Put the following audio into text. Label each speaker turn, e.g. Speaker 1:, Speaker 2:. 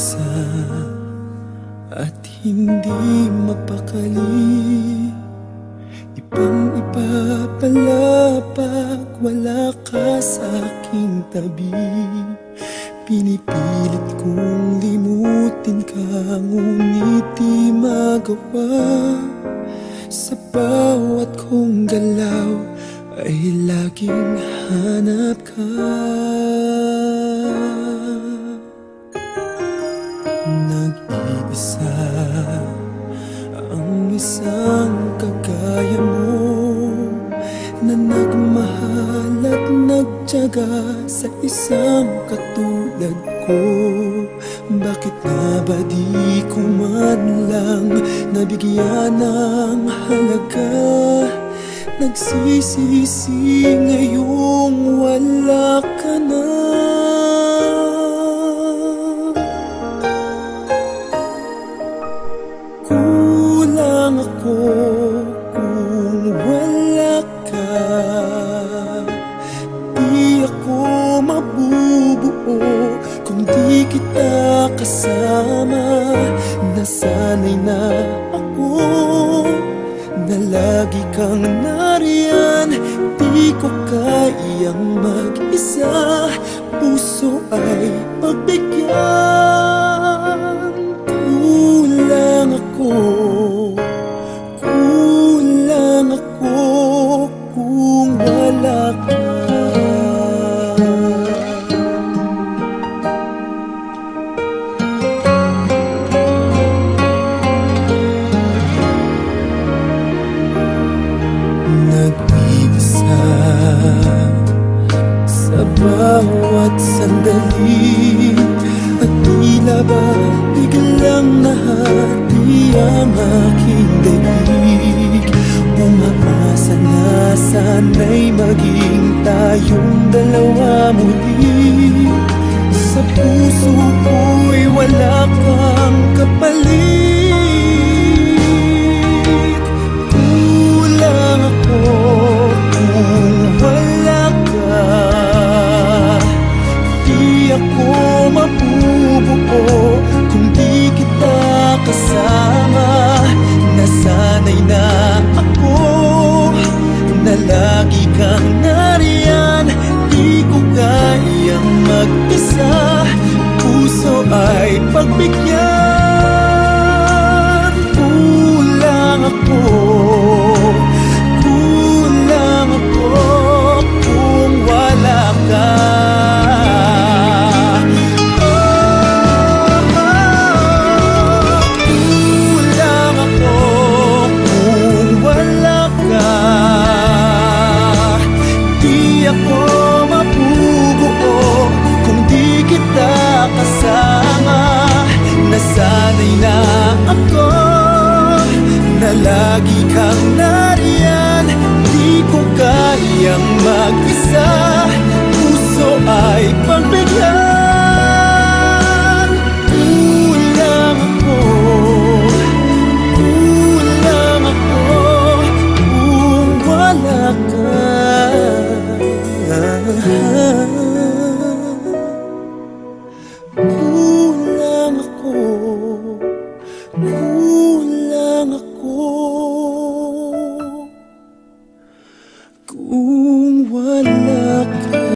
Speaker 1: nag-iisa at hindi mapakali. Ibang-iba pala pag wala ka sa aking tabi. Pinipilit kong limutin ka, ngunit di magawa. Sa bawat kong galaw ay laging hanap ka. Nag-iisa ang isang kagaya mo, na nagmahal at nagtiyaga sa isang katulad ko. Bakit nga ba di ko man lang nabigyan ng halaga? Nagsisisi ngayong wala ka na. Kulang ako kung wala ka. Di ako mabubuo kung di kita kasama. Nasanay na ako na lagi kang nariyan. Di ko kayang mag-isa, puso ay pagbigyan. Kulang ako kung wala ka. Nag-iisa sa bawat sandali, at tila ba biglang nahati ang aking daig. Umaasa na sana'y maging tayong dalawa muli. Sa puso ko'y wala kang kapalit. Kulang ako kung wala ka. Di ako mabubuo kung di kita kasama. Nasanay na ako na lagi kang nariyan. Di ko kayang mag-isa, puso ay pagbigyan. Kulang ako kung wala ka. Nasanay na ako na lagi kang nariyan. Di ko kayang mag-isa, puso ay pagbigyan. Kulang ako kung wala ka. Kulang ako kung wala